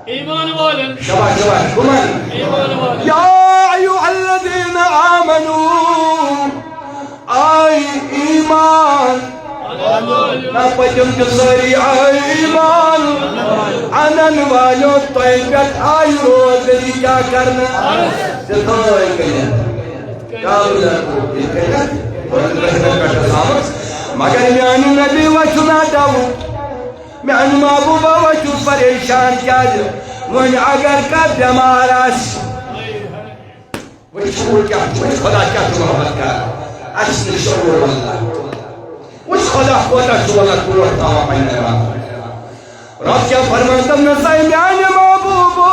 ایمان والن شباش شباش كمان ایمان والن يا أيها الذين آمنوا آي إيمان نا پجم كسري آي إيمان عنن والو طيبت آي روز دي کیا کرنا جتوئی کیا مگر میانی نبی وچنا دو میانی محبوبہ وچو پریشان کیا جو ون اگر کا بیمار آس وچ شعور کیا وچ خدا کیا تو محبت کر اصل شعور واللہ وچ خدا خدا تو اللہ تو رہتا ہوا پہنے رب کیا فرمانتا نسائی میانی محبوبو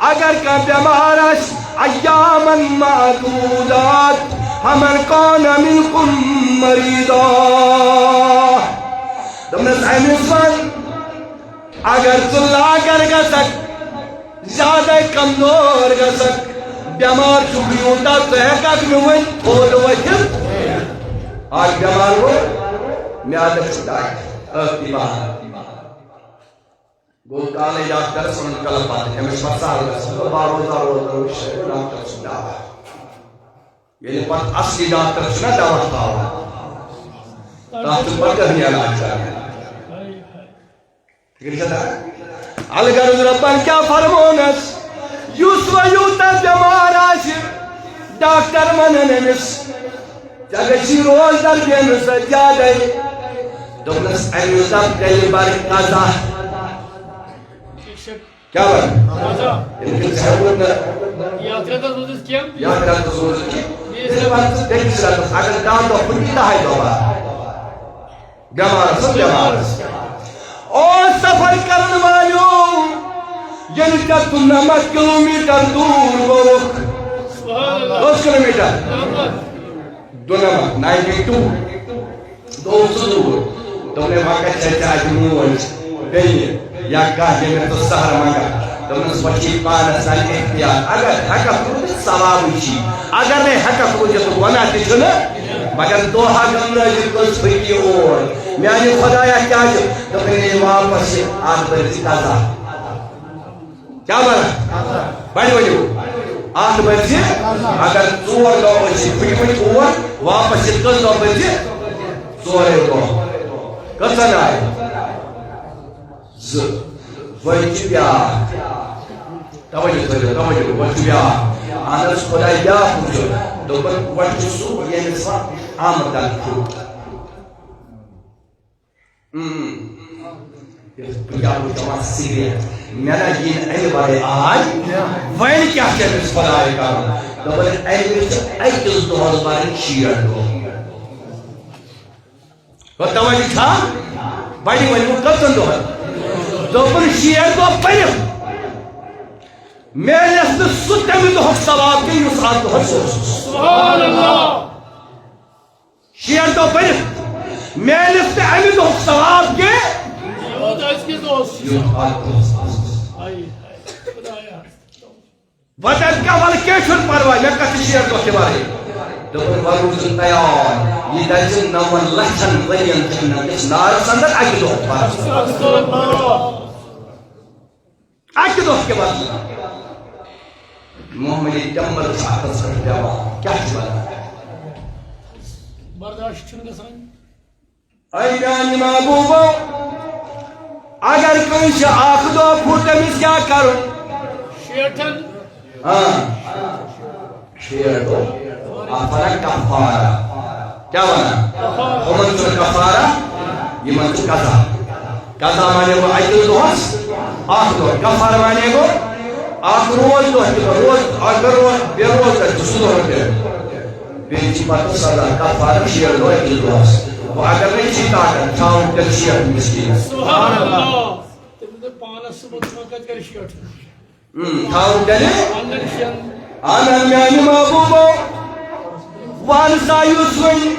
اگر کا بیمار آس ایاما معدودات فمن كان منكم مريضا دمنا سائمسان اگر تلا کر گسک زیادہ کمزور گسک بیمار چکیوتا تو ہے کک نوین تھوڑ وجل آج بیمار ہو میادہ چھتائی اختی باہر گو کالے ڈاکٹر سن کل پاتے ہمیں شفصار گسک باروزہ روزہ ڈاکٹر سن یعنی پر اصلی ڈاکٹر چھنا دعوت پاؤ تاہت پر کبھی علاج چاہیے فکر شدہ الگر ربان کیا فرمونس یوس و یوتا بیمار آشر ڈاکٹر مننمس جگشی روز در بینس جادے دومنس ایوزم کئی بار قضا کیا بار انکل صحبون یاترات ازوزز کیم یاترات ازوزز کیم اگر دان دو پنیتا ہے دو بار بیمارس اور سفر کرنے والیوں یعنی کہ تم نمک کلومیٹر دور گو دوس کلومیٹر دو نمک 92 دو دور تم نے وہاں کا چچا جمعون گئی یا کہا میں تو سہر مانگا تمہیں سوچی پانا سال احتیاط اگر حقا فرود ثواب ہوئی اگر نہیں حقا فرود تو گناہ تیچھنا مگر دو حقم رجل کس فیدی اور میانی خدایا کیا جو تمہیں واپس آٹھ برزی تازہ کیا بنا بڑی بڑی آٹھ برزی اگر چور دو برزی فیدی فیدی اور واپس کس دو برزی چورے دو کسن آئے وجھ بیار توجہ وجھ بیار آنس خدا یا پوچھو دوبر وجھ سو یہ نسا آمدن کھو بیا پوچھو سیریت میرا یہ اے بارے آج وین کیا کہتے اس خدا آئے کارا دوبر اے بیچ اے کس دوہر بارے شیئر دو توجہ تھا بڑی وجہ وہ کتن دوہر دوپن شیئر دو پیم میں اس نے ستے میں دو حق ثواب کے یوس آت دو حق سبحان اللہ شیئر دو پیم میں اس نے امی دو حق ثواب کے یوت اس کی دوست یوت آت دو وطن کا والکیشن پروائی میں کسی شیئر دو کے بارے دوپن وروزن تیار یہ دجن نوان لحن ورین تکنن اس نار سندر آگی دو پار آج کے دوست کے بعد محمد جمبر ساکت سر جاوا کیا چوانا برداشت چھنگا سائن ایمان محبوبو اگر کنش آخ دو پھوٹمیز کیا کرو شیٹن شیر دو آفرہ کفارہ کیا وانا ومنسل کفارہ یہ منسل قضا قضا مانے کو ایدل دوست آخ دو کفار مانے کو آخ روز دو روز اگر روز بے روز کر تو سدو رکھے بیچی بات صدا کفار شیر دو ایدل دوست وہ اگر نہیں چیتا کر چاہوں کل شیر مسکین سبحان اللہ تم نے پانا سبت مکت کر شیر چاہوں کلے آنا میانی محبوبو وانسا یوسوئی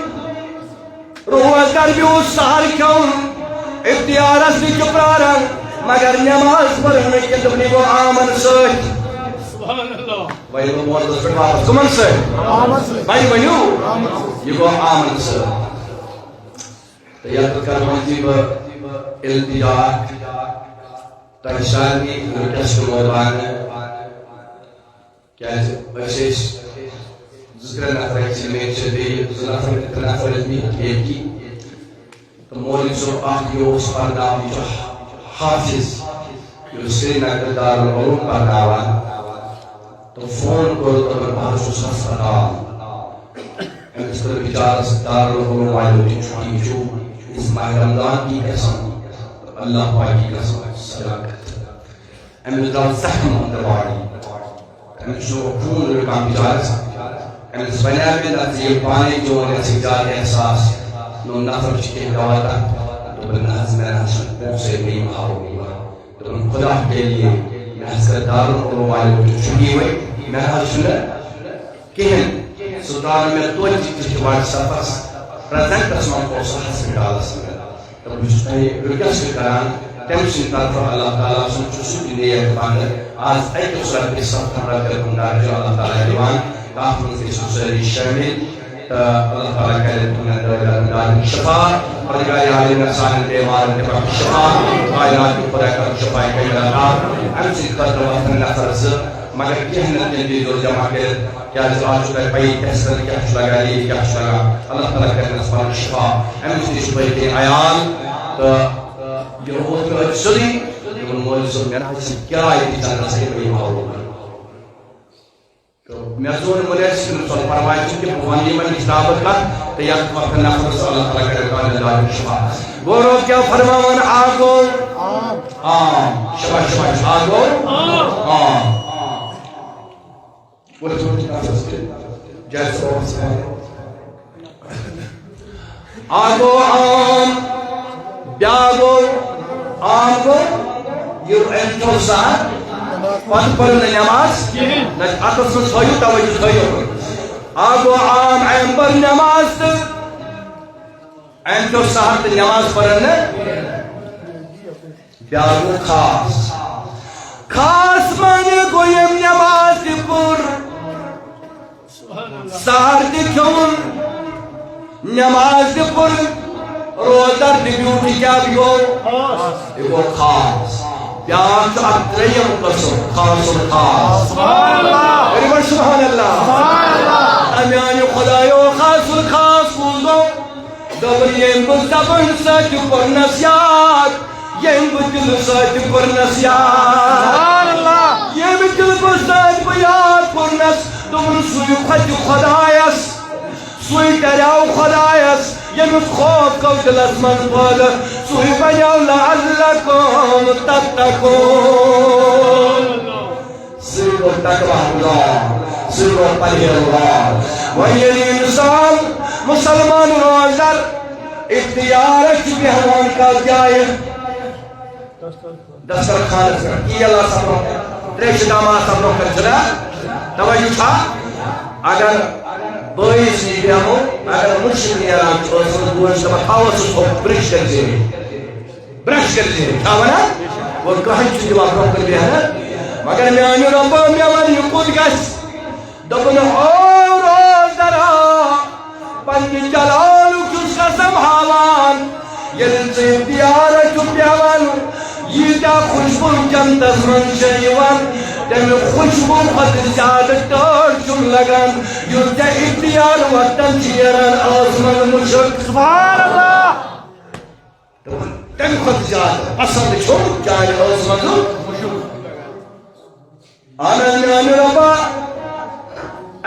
روز در بیو سہر کون اختیار اصلی چپرارن مگر نماز پڑھنے کے دبنی کو آمن سوچ سبحان اللہ بھائی وہ موردس پر واپس کمن سوچ بھائی بھائیو یہ کو آمن سوچ تیار کر منجیب التجاق تاکسانی ونکس موضوعان کیاز زٕ ترٛےٚ نفر ایکسیڈنٹ چھِ بیٚیہِ زٕ نفر ترٛےٚ نفر ٲسۍ بِہِتھ ایکی تہٕ مولوی صٲب اکھ یہِ اوس پرناوان یہِ چھُ حافظ یہِ اوس سرینگر دارالعلوم پرناوان تو فون کوٚر دوٚپُن بہٕ حظ چھُس ہسپتال أمِس کٔر بِچارس دارالعلوم والیو تہِ چھُٹی چھُ أمِس ماہِ رمضان کی قسم اللہ پاک کی قسم صداقت أمِس درٛاو زخم أنٛدر باڈی أمِس چھُ خوٗن رُکان بِچارس أمِس وَنیٛاو مےٚ دَپ ژٕ ییٚلہِ پانے چون گژھِ زیادٕ احساس میون نفر چھُ کینٛہہ دوا تتھ دوٚپُن نہ حظ مےٚ نہ حظ چھُنہٕ پونٛسے مےٚ یِم ہاو دوٚپُن خدا کے لیے مےٚ حظ کٔر دارالعلوم والیو تہِ چھُٹی وۄنۍ مےٚ حظ چھُنہٕ کِہیٖنۍ سُہ درٛاو نہٕ مےٚ توتہِ تہِ چھِ واٹس ایپس پرٛزنٹس منٛز اوس سُہ ہسپتالس منٛز تہٕ بہٕ چھُس تۄہہِ رِکویسٹ کران تٔمۍ سٕنٛدِ طرفہٕ اللہ تعالیٰ سُنٛد چھُ سُہ تہِ نیک بنٛدٕ آز أکِس رۄپیہِ 7 رۄپیہِ ہُنٛد درجہٕ اللہ تعالیٰ دِوان تتھ منٛز گٔژھِو سٲری شٲمِل تہٕ اللہ تعالیٰ کرِ تُہنٛدٮ۪ن دٲدن شفا پروردگار عالم سانٮ۪ن بیمارن تہِ بخشِ شفا کائنات کے خدا کرُن شفا کامل عطا اَمہِ سٕنٛدِ خٲطرٕ وۄتھن نفر زٕ مگر کینٛہہ نہٕ تِم دیٖزیو جمع کٔرِتھ کیٛازِ آز چھُ تۄہہِ پیی ٹیسٹن کیٛاہ چھُ لگان ییٚتہِ کیٛاہ چھُ لگان اللہ تعالیٰ کرنس پنُن شفا أمِس نِش چھُ پٔتۍ کِنۍ عیال تہٕ یہِ ووت مےٚ أتۍ سیوٚدُے دوٚپُن مولوی صٲب مےٚ نہ حظ چھِ کِراے تہِ چندس یِم ہاوو مےٚ زون مُنٲسِب چھُنہٕ پرواے چھُ کہِ بہٕ وَنہٕ یِمن نِش رابطہٕ کتھ تہٕ یتھ وقتن نفرس اللہ تعالیٰ کرِ کامل دادِ شفا گوٚو رۄب کیٛاہ فرماوان اکھ گوٚو شفا شفا اکھ گوٚو اکھ گوٚو عام بیٛاکھ گوٚو عام گوٚو یہِ أمۍ تھوٚو سہر پتہٕ پٔر نہٕ نٮ۪ماز نہ اتھس منٛز تھٲیِو توجہ تھٲیِو اکھ گوٚو عام أمۍ پٔر نٮ۪ماز تہٕ أمۍ تھوٚو سہر تہٕ نٮ۪ماز پٔرٕن نہٕ بیٛاکھ گوٚو خاص خاص معنی گوٚو ییٚمۍ نٮ۪ماز تہِ پٔر سہر تہِ کھیوٚن نٮ۪ماز تہِ پٔر روزدر تہِ بیوٗٹھ یہِ کیٛاہ گوٚو یہِ گوٚو خاص بیٛاکھ چھُ اکھ ترٛیٚیِم قٕسٕم خاص الخاص سبحان اللہ میانہِ خۄدایو خاص الخاص کُس گوٚو دوٚپُن ییٚمۍ بہٕ زبٲنۍ سۭتۍ کوٚرنس یاد ییٚمۍ بہٕ دِلہٕ سۭتۍ کوٚرنس یاد ییٚمہِ دِلہٕ سۭتۍ بہٕ یاد کوٚرنس دوٚپُن سُے کھۄتہِ خۄدایس سُے ڈریو خۄدایس ییٚمیُک خوف گوٚو دِلس منٛز پٲدٕ سُے بنیو لعلکم تتقون سُے گوٚو تقوا اللہ سُے گوٚو پرہیزگار وۄنۍ ییٚلہِ اِنسان مُسلمان روزدر اختیارس چھُ بیٚہوان کتھ جایہِ دسترخانس پٮ۪ٹھ کیل آسان برونٛہہ ترٛیشہِ دام آسان برونٛہہ کَنہِ چھُنہ توجہ چھا اگر بٲیِس نِش بیٚہمو اگر مُشک نیران چھُ ٲسمٕژ بہٕ چھُس دپان تھاو سُہ تھوٚپ برش کٔرۍ زیٖنِتھ برش کٔرۍ زیٖنِتھ چھا وَنان اور کٕہٕنۍ چھُنہٕ دِوان برونٛہہ کُن بیٚہنہٕ مگر میانہِ رۄبو مےٚ وَن یہِ کوٚت گژھِ دوٚپُن او روزدرا پننہِ جلالُک چھُس قسم ہاوان ییٚلہِ ژٕ اختیارس چھُکھ بیٚہوان ییٖتیاہ خوشبوٗ جنتس منٛز چھےٚ یِوان تَمہِ خوشبوٗ کھۄتہٕ زیادٕ ٹٲٹھ چھُم لگان یُس ژےٚ اختیار وقتن چھِ نیران ٲس منٛز مُشک سبحان اللہ تَمہِ کھۄتہٕ زیادٕ پسنٛد چھُم چانہِ ٲس منٛز اہن حظ میانہِ رۄبا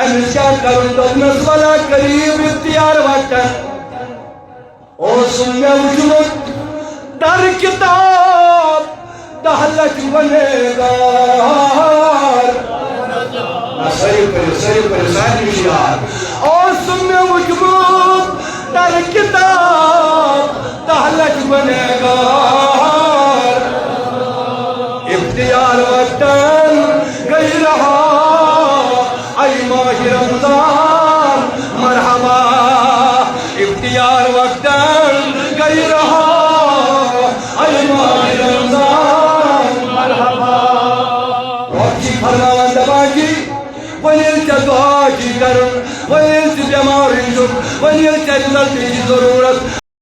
أمِس کیٛاہ کرُن دوٚپنس وَلا قریٖب اختیار وقتن اوسُم مےٚ وٕچھمُت در کِتاب 10 لچھ گُنہگار اوسُم مےٚ وٕچھمُت در کِتاب 10 لچھ گُنہگار اختیار وقتن گٔے رہا اے ماہِ رمضان مرحبا اختیار وقتن گٔے رہا اے ماہِ رمضان مرحبا رۄب چھِ فرماوان دپان چھِ وۄنۍ ییٚلہِ ژےٚ دُعا چھُے کرُن وۄنۍ ییٚلہِ ژٕ بٮ۪مار چھُکھ وۄنۍ ییٚلہِ ژےٚ رِزلٹٕچ ضروٗرت